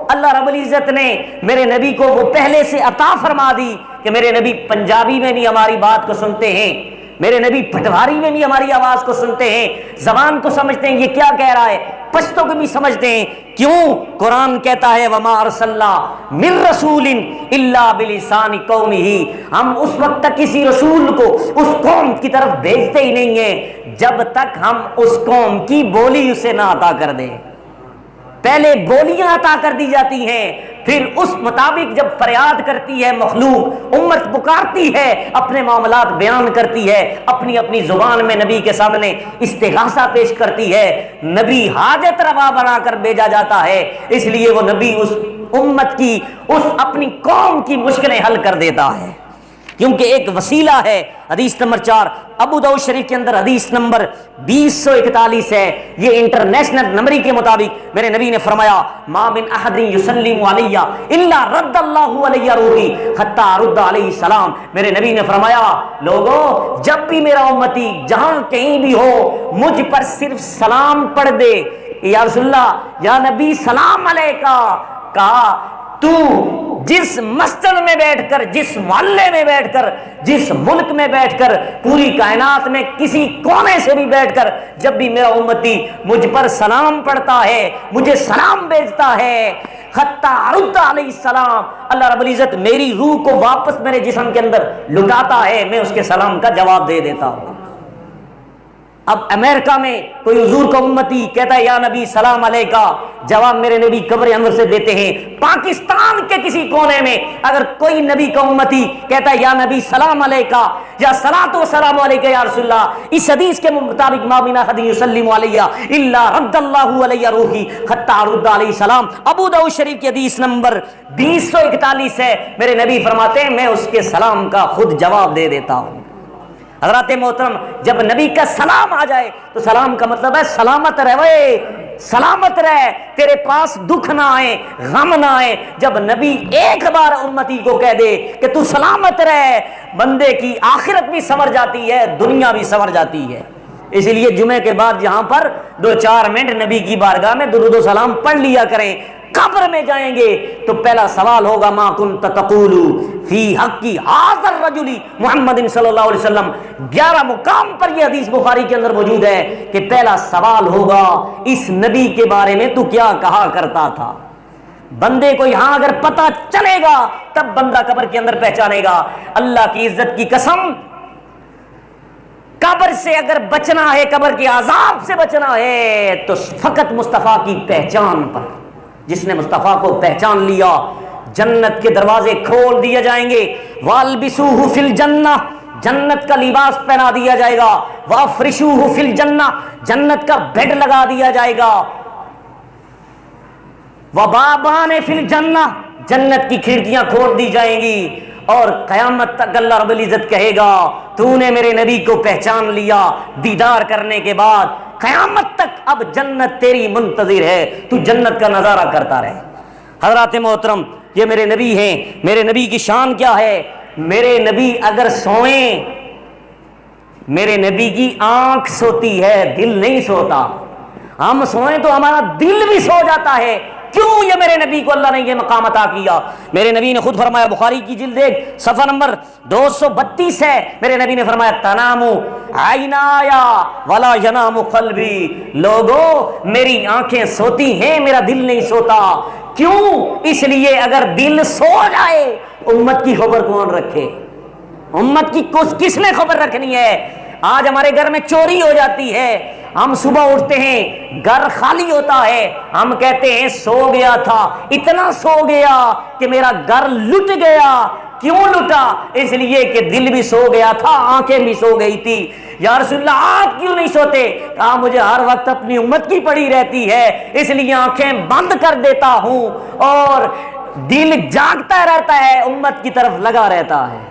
اللہ رب العزت نے میرے نبی کو وہ پہلے سے عطا فرما دی کہ میرے نبی پنجابی میں بھی ہماری بات کو سنتے ہیں، میرے نبی پٹواری میں بھی ہماری آواز کو سنتے ہیں، زبان کو سمجھتے ہیں یہ کیا کہہ رہا ہے، پشتو کو بھی سمجھتے ہیں۔ کیوں؟ قرآن کہتا ہے وما ارسلنا من رسول الا بلسان قومہ، ہم اس وقت تک کسی رسول کو اس قوم کی طرف بھیجتے ہی نہیں ہیں جب تک ہم اس قوم کی بولی اسے نہ عطا کر دیں۔ پہلے بولیاں عطا کر دی جاتی ہیں، پھر اس مطابق جب فریاد کرتی ہے مخلوق، امت پکارتی ہے، اپنے معاملات بیان کرتی ہے، اپنی اپنی زبان میں نبی کے سامنے استغاثہ پیش کرتی ہے، نبی حاجت روا بنا کر بھیجا جاتا ہے۔ اس لیے وہ نبی اس امت کی، اس اپنی قوم کی مشکلیں حل کر دیتا ہے، کیونکہ ایک وسیلہ ہے۔ حدیث نمبر 4 ابو داؤد شریف کے اندر حدیث نمبر 2041 ہے، یہ انٹرنیشنل نمبری کے مطابق میرے نبی نے فرمایا ما من احد یسلم علی الا رد اللہ علی روحی حتی ارد علیہ السلام۔ میرے نبی نے فرمایا لوگو جب بھی میرا امتی جہاں کہیں بھی ہو مجھ پر صرف سلام پڑھ دے، یا رسول اللہ یا نبی سلام علیکہ، کہا تو جس مسجد میں بیٹھ کر، جس محلے میں بیٹھ کر، جس ملک میں بیٹھ کر، پوری کائنات میں کسی کونے سے بھی بیٹھ کر جب بھی میرا امتی مجھ پر سلام پڑھتا ہے، مجھے سلام بھیجتا ہے، حتی ارد علیہ السلام، اللہ رب العزت میری روح کو واپس میرے جسم کے اندر لٹاتا ہے، میں اس کے سلام کا جواب دے دیتا ہوں۔ اب امریکہ میں کوئی حضور کا امتی کہتا ہے یا نبی سلام علیکہ، جواب میرے نبی قبر انور سے دیتے ہیں۔ پاکستان کے کسی کونے میں اگر کوئی نبی کا امتی کہتا ہے یا نبی سلام علیکہ یا صلاۃ و سلام علیکہ یا رسول اللہ، اس حدیث کے مطابق ما من احد یسلم علی الا رد اللہ علی روحی حتی ارد علیہ السلام۔ ابو داؤد شریف کی حدیث نمبر 2041 ہے، میرے نبی فرماتے ہیں میں اس کے سلام کا خود جواب دے دیتا ہوں۔ حضرات محترم، جب نبی کا سلام آ جائے تو سلام کا مطلب ہے سلامت رہے، سلامت رہ، تیرے پاس دکھ نہ آئے، غم نہ آئے۔ جب نبی ایک بار امتی کو کہہ دے کہ تو سلامت رہ، بندے کی آخرت بھی سنور جاتی ہے، دنیا بھی سنور جاتی ہے۔ اس لیے جمعے کے بعد یہاں پر 2-4 منٹ نبی کی بارگاہ میں درود و سلام پڑھ لیا کریں۔ قبر میں جائیں گے تو پہلا سوال ہوگا ما کنت تقول فی حق ھذا الرجل محمد صلی اللہ علیہ وسلم۔ 11 مقام پر یہ حدیث بخاری کے اندر موجود ہے کہ پہلا سوال ہوگا اس نبی کے بارے میں تو کیا کہا کرتا تھا۔ بندے کو یہاں اگر پتہ چلے گا تب بندہ قبر کے اندر پہچانے گا۔ اللہ کی عزت کی قسم، قبر سے اگر بچنا ہے، قبر کے عذاب سے بچنا ہے تو فقط مصطفیٰ کی پہچان پر۔ جس نے مصطفیٰ کو پہچان لیا جنت کے دروازے کھول دیے جائیں گے۔ وَالْبِسُوهُ فِي الْجَنَّةِ، جنت کا لباس پہنا دیا جائے گا۔ وَافْرِشُوهُ فِي الْجَنَّةِ، جنت کا بیڈ لگا دیا جائے گا۔ وَبَابَانِ فِي الْجَنَّةِ، جنت کی کھڑکیاں کھول دی جائیں گی، اور قیامت تک اللہ رب العزت کہے گا تو نے میرے نبی کو پہچان لیا۔ دیدار کرنے کے بعد قیامت تک اب جنت تیری منتظر ہے، تو جنت کا نظارہ کرتا رہے۔ حضرات محترم، یہ میرے نبی ہیں۔ میرے نبی کی شان کیا ہے؟ میرے نبی اگر سوئیں، میرے نبی کی آنکھ سوتی ہے، دل نہیں سوتا۔ ہم سوئیں تو ہمارا دل بھی سو جاتا ہے۔ کیوں؟ یہ میرے نبی کو اللہ نے یہ مقام عطا کیا۔ میرے نبی نے خود فرمایا، بخاری کی جلد 1 صفحہ نمبر 232 ہے، میرے نبی نے فرمایا تنام عینایا ولا ینام قلبی، لوگو میری آنکھیں سوتی ہیں، میرا دل نہیں سوتا۔ کیوں؟ اس لیے اگر دل سو جائے امت کی خبر کون رکھے؟ امت کی کس نے خبر رکھنی ہے؟ آج ہمارے گھر میں چوری ہو جاتی ہے، ہم صبح اٹھتے ہیں گھر خالی ہوتا ہے، ہم کہتے ہیں سو گیا تھا، اتنا سو گیا کہ میرا گھر لٹ گیا۔ کیوں لٹا؟ اس لیے کہ دل بھی سو گیا تھا، آنکھیں بھی سو گئی تھی۔ یا رسول اللہ آپ کیوں نہیں سوتے؟ کہا مجھے ہر وقت اپنی امت کی پڑی رہتی ہے، اس لیے آنکھیں بند کر دیتا ہوں اور دل جاگتا رہتا ہے، امت کی طرف لگا رہتا ہے۔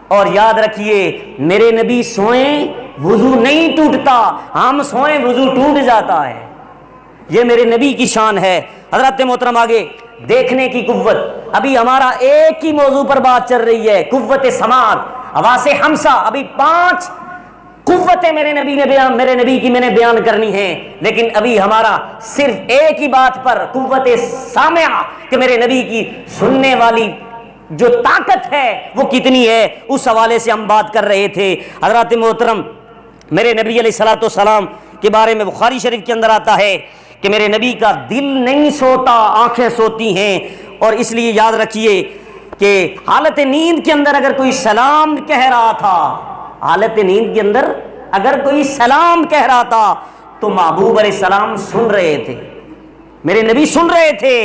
اور یاد رکھیے میرے نبی سوئیں وضو نہیں ٹوٹتا، ہم سوئیں وضو ٹوٹ جاتا ہے۔ یہ میرے نبی کی شان ہے۔ حضرت محترم آگے دیکھنے کی قوت، ابھی ہمارا ایک ہی موضوع پر بات چل رہی ہے، قوت سماعت، حواس خمسہ۔ ابھی 5 قوتیں میرے نبی کی میں نے بیان کرنی ہے، لیکن ابھی ہمارا صرف ایک ہی بات پر قوت سامعہ کہ میرے نبی کی سننے والی جو طاقت ہے وہ کتنی ہے، اس حوالے سے ہم بات کر رہے تھے۔ حضرات محترم، میرے نبی علیہ الصلوۃ والسلام کے بارے میں بخاری شریف کے اندر آتا ہے کہ میرے نبی کا دل نہیں سوتا، آنکھیں سوتی ہیں۔ اور اس لیے یاد رکھیے کہ حالت نیند کے اندر اگر کوئی سلام کہہ رہا تھا، حالت نیند کے اندر اگر کوئی سلام کہہ رہا تھا تو محبوب علیہ السلام سن رہے تھے، میرے نبی سن رہے تھے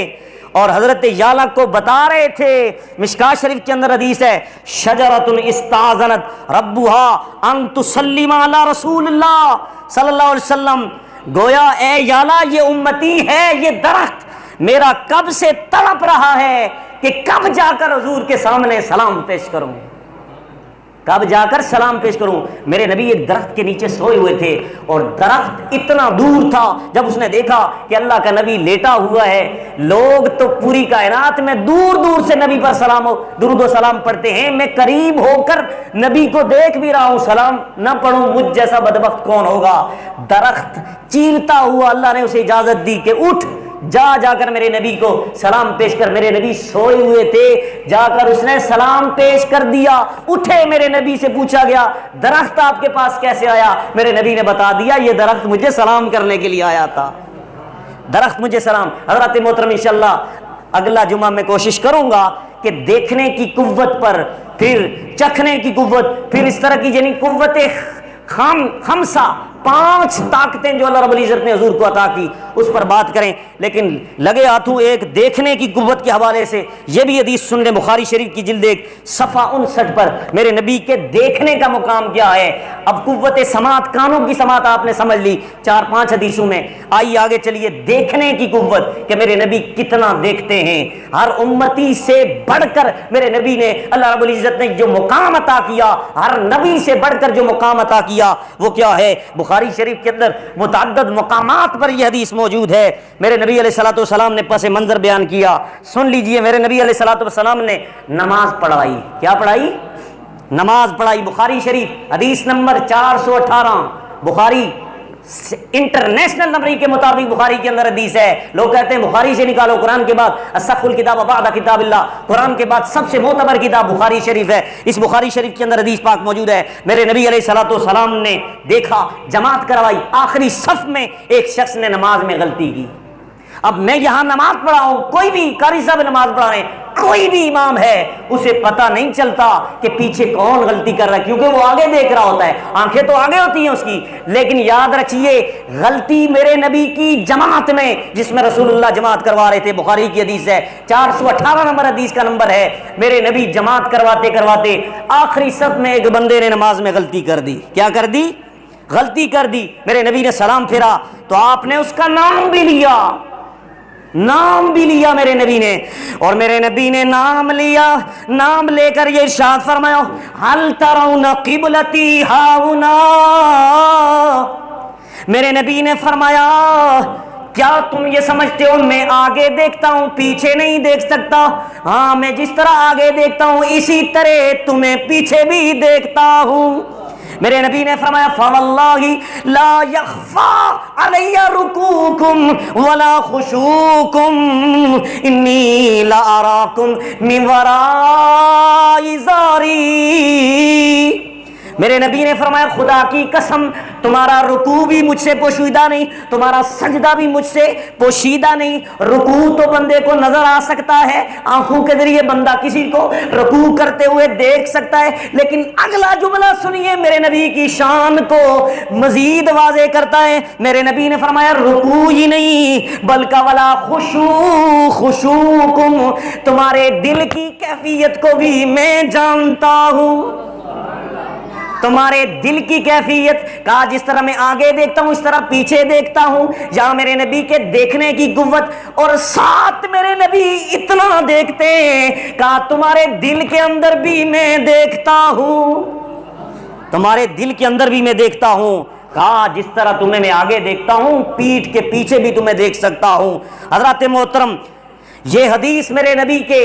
اور حضرت یالا کو بتا رہے تھے۔ مشکاۃ شریف کے اندر حدیث ہے، شجرۃ استاذنت ربها ان تسلم علی رسول اللہ صلی اللہ علیہ وسلم، گویا اے یالا یہ امتی ہے، یہ درخت میرا کب سے تڑپ رہا ہے کہ کب جا کر حضور کے سامنے سلام پیش کروں، کب جا کر سلام پیش کروں۔ میرے نبی ایک درخت کے نیچے سوئے ہوئے تھے اور درخت اتنا دور تھا، جب اس نے دیکھا کہ اللہ کا نبی لیٹا ہوا ہے، لوگ تو پوری کائنات میں دور دور سے نبی پر درود و سلام پڑھتے ہیں، میں قریب ہو کر نبی کو دیکھ بھی رہا ہوں، سلام نہ پڑھوں، مجھ جیسا بدبخت کون ہوگا۔ درخت چیرتا ہوا اللہ نے اسے اجازت دی کہ اٹھ جا کر میرے نبی کو سلام پیش کر۔ میرے نبی سوئے ہوئے تھے، جا کر اس نے سلام پیش کر دیا۔ اٹھے، میرے نبی سے پوچھا گیا درخت آپ کے پاس کیسے آیا؟ میرے نبی نے بتا دیا یہ درخت مجھے سلام کرنے کے لیے آیا تھا، درخت مجھے سلام۔ حضرات محترم انشاءاللہ اگلا جمعہ میں کوشش کروں گا کہ دیکھنے کی قوت پر، پھر چکھنے کی قوت، پھر اس طرح کی یعنی قوت خمسہ 5 طاقتیں جو اللہ رب العزت نے حضور کو عطا کی اس پر بات کریں، لیکن لگے ہاتھوں ایک دیکھنے کی قوت کے حوالے سے یہ بھی حدیث سن لیں۔ بخاری شریف کی جلد 1 صفحہ 59 پر میرے نبی کے دیکھنے کا مقام کیا ہے۔ اب قوت سماعت، کانوں کی سماعت آپ نے سمجھ لی 4-5 حدیثوں میں، آئیے آگے چلیے دیکھنے کی قوت کہ میرے نبی کتنا دیکھتے ہیں۔ ہر امتی سے بڑھ کر میرے نبی نے، اللہ رب العزت نے جو مقام عطا کیا، ہر نبی سے بڑھ کر جو مقام عطا کیا وہ کیا ہے؟ بخاری شریف کے اندر متعدد مقامات پر یہ حدیث موجود ہے۔ میرے نبی علیہ الصلوۃ والسلام نے پس منظر بیان کیا، سن لیجئے۔ میرے نبی علیہ الصلوۃ والسلام نے نماز پڑھائی، کیا پڑھائی؟ نماز پڑھائی۔ بخاری شریف حدیث نمبر 418، بخاری انٹرنیشنل نمبر کے مطابق بخاری کے اندر حدیث ہے۔ لوگ کہتے ہیں بخاری سے نکالو، قرآن کے بعد اصح الکتاب بعد کتاب اللہ، قرآن کے بعد سب سے معتبر کتاب بخاری شریف ہے۔ اس بخاری شریف کے اندر حدیث پاک موجود ہے۔ میرے نبی علیہ الصلوۃ والسلام نے دیکھا، جماعت کروائی، آخری صف میں ایک شخص نے نماز میں غلطی کی۔ اب میں یہاں نماز پڑھا ہوں، کوئی بھی قاری صاحب نماز پڑھا رہے ہیں، کوئی بھی امام ہے، اسے پتہ نہیں چلتا کہ پیچھے کون غلطی کر رہا ہے، کیونکہ وہ آگے دیکھ رہا ہوتا ہے، آنکھیں تو آگے ہوتی ہیں اس کی۔ لیکن یاد رکھیے غلطی میرے نبی کی جماعت میں، جس میں رسول اللہ جماعت کروا رہے تھے، بخاری کی حدیث ہے، 418 نمبر حدیث کا نمبر ہے، میرے نبی جماعت کرواتے کرواتے آخری صف میں ایک بندے نے نماز میں غلطی کر دی۔ کیا کر دی؟ غلطی کر دی۔ میرے نبی نے سلام پھیرا تو آپ نے اس کا نام بھی لیا، نام بھی لیا میرے نبی نے، اور میرے نبی نے نام لیا، نام لے کر یہ ارشاد فرمایا ہل ترون قبلتی ہاؤنا، میرے نبی نے فرمایا کیا تم یہ سمجھتے ہو میں آگے دیکھتا ہوں پیچھے نہیں دیکھ سکتا؟ ہاں میں جس طرح آگے دیکھتا ہوں اسی طرح تمہیں پیچھے بھی دیکھتا ہوں۔ میرے نبی نے فرمایا فواللہ لا یخفی علی رکوعکم ولا خشوعکم انی لاراکم من وراء ظہری، میرے نبی نے فرمایا خدا کی قسم تمہارا رکوع بھی مجھ سے پوشیدہ نہیں، تمہارا سجدہ بھی مجھ سے پوشیدہ نہیں۔ رکوع تو بندے کو نظر آ سکتا ہے، آنکھوں کے ذریعے بندہ کسی کو رکوع کرتے ہوئے دیکھ سکتا ہے، لیکن اگلا جملہ سنیے میرے نبی کی شان کو مزید واضح کرتا ہے۔ میرے نبی نے فرمایا رکوع ہی نہیں بلکہ ولا خشوع، خشوعکم تمہارے دل کی کیفیت کو بھی میں جانتا ہوں، تمہارے دل کی کیفیت، کہا جس طرح میں آگے دیکھتا ہوں اس طرح پیچھے دیکھتا ہوں۔ جہاں میرے نبی کے دیکھنے کی قوت اور ساتھ میرے نبی اتنا دیکھتے ہیں، کہا تمہارے دل کے اندر بھی میں دیکھتا ہوں، تمہارے دل کے اندر بھی میں دیکھتا ہوں، کہا جس طرح تمہیں میں آگے دیکھتا ہوں پیٹھ کے پیچھے بھی تمہیں دیکھ سکتا ہوں۔ حضرات محترم یہ حدیث میرے نبی کے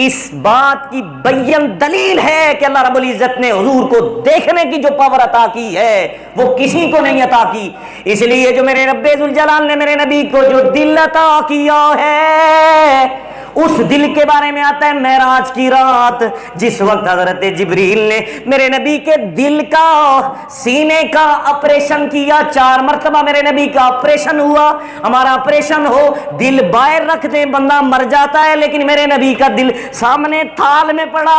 اس بات کی بیان دلیل ہے کہ اللہ رب العزت نے حضور کو دیکھنے کی جو پاور عطا کی ہے وہ کسی کو نہیں عطا کی، اس لیے جو میرے رب ذوالجلال نے میرے نبی کو جو دل عطا کیا ہے اس دل کے بارے میں آتا ہے معراج کی رات، جس وقت حضرت جبریل نے میرے نبی کے دل کا سینے کا آپریشن کیا، 4 مرتبہ میرے نبی کا آپریشن ہوا۔ ہمارا آپریشن ہو دل باہر رکھ دیں بندہ مر جاتا ہے، لیکن میرے نبی کا دل سامنے تھال میں پڑا،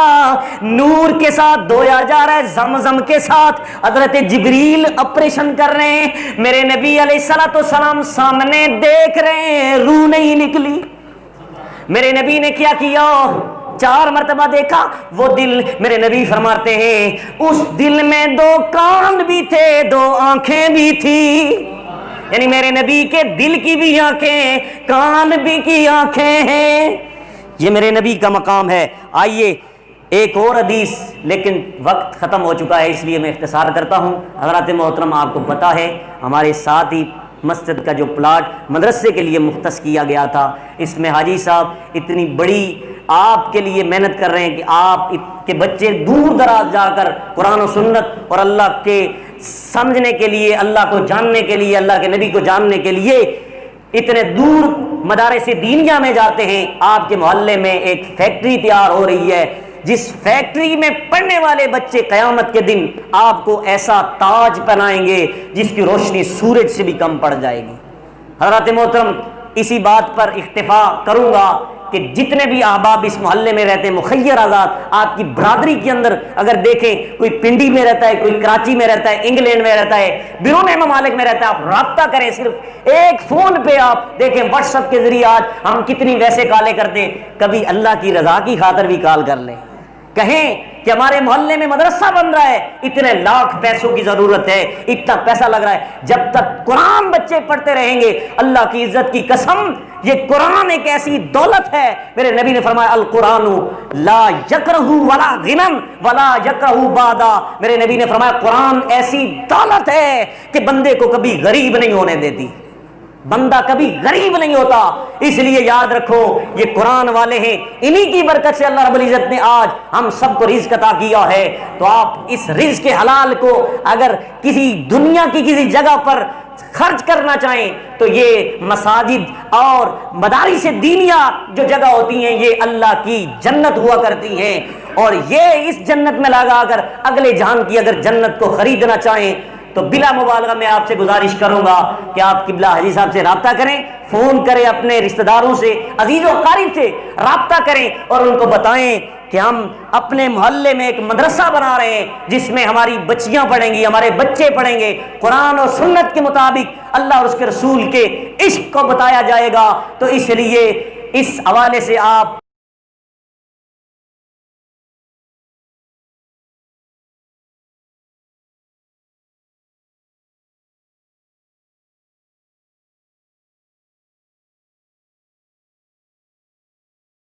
نور کے ساتھ دھویا جا رہا ہے، زمزم کے ساتھ حضرت جبریل آپریشن کر رہے ہیں، میرے نبی علیہ السلام سامنے دیکھ رہے ہیں، روح نہیں نکلی۔ میرے نبی نے کیا کیا؟ 4 مرتبہ دیکھا وہ دل، میرے نبی فرماتے ہیں اس دل میں 2 کان بھی تھے 2 آنکھیں بھی تھی، یعنی میرے نبی کے دل کی بھی آنکھیں کان بھی کی آنکھیں ہیں، یہ میرے نبی کا مقام ہے۔ آئیے ایک اور حدیث، لیکن وقت ختم ہو چکا ہے اس لیے میں اختصار کرتا ہوں۔ حضرات محترم آپ کو پتہ ہے ہمارے ساتھ ہی مسجد کا جو پلاٹ مدرسے کے لیے مختص کیا گیا تھا، اس میں حاجی صاحب اتنی بڑی آپ کے لیے محنت کر رہے ہیں کہ آپ کے بچے دور دراز جا کر قرآن و سنت اور اللہ کے سمجھنے کے لیے، اللہ کو جاننے کے لیے، اللہ کے نبی کو جاننے کے لیے اتنے دور مدارس دینیہ میں جاتے ہیں۔ آپ کے محلے میں ایک فیکٹری تیار ہو رہی ہے، جس فیکٹری میں پڑھنے والے بچے قیامت کے دن آپ کو ایسا تاج پہنائیں گے جس کی روشنی سورج سے بھی کم پڑ جائے گی۔ حضرات محترم اسی بات پر اکتفا کروں گا کہ جتنے بھی احباب اس محلے میں رہتے ہیں مخیر آزاد، آپ کی برادری کے اندر اگر دیکھیں کوئی پنڈی میں رہتا ہے، کوئی کراچی میں رہتا ہے، انگلینڈ میں رہتا ہے، بیرون ممالک میں رہتا ہے، آپ رابطہ کریں، صرف ایک فون پہ آپ دیکھیں واٹس ایپ کے ذریعے آج ہم کتنی ویسے کالیں کرتے ہیں، کبھی اللہ کی رضا کی خاطر بھی کال کر لیں، کہیں کہ ہمارے محلے میں مدرسہ بن رہا ہے، اتنے لاکھ پیسوں کی ضرورت ہے، اتنا پیسہ لگ رہا ہے، جب تک قرآن بچے پڑھتے رہیں گے اللہ کی عزت کی قسم یہ قرآن ایک ایسی دولت ہے۔ میرے نبی نے فرمایا القرآن لا یکرہ ولا غنم ولا یکرہ بادا، میرے نبی نے فرمایا قرآن ایسی دولت ہے کہ بندے کو کبھی غریب نہیں ہونے دیتی، بندہ کبھی غریب نہیں ہوتا، اس لیے یاد رکھو یہ قرآن والے ہیں، انہی کی برکت سے اللہ رب العزت نے آج ہم سب کو رزق عطا کیا ہے۔ تو آپ اس رزق حلال کو اگر کسی دنیا کی کسی جگہ پر خرچ کرنا چاہیں تو یہ مساجد اور مدارس دینیہ جو جگہ ہوتی ہیں یہ اللہ کی جنت ہوا کرتی ہیں، اور یہ اس جنت میں لگا کر اگلے جہان کی اگر جنت کو خریدنا چاہیں تو بلا مبالغہ میں آپ سے گزارش کروں گا کہ آپ قبلہ حاجی صاحب سے رابطہ کریں، فون کریں، اپنے رشتہ داروں سے، عزیز و اقارب سے رابطہ کریں اور ان کو بتائیں کہ ہم اپنے محلے میں ایک مدرسہ بنا رہے ہیں جس میں ہماری بچیاں پڑھیں گی، ہمارے بچے پڑھیں گے، قرآن اور سنت کے مطابق اللہ اور اس کے رسول کے عشق کو بتایا جائے گا۔ تو اس لیے اس حوالے سے آپ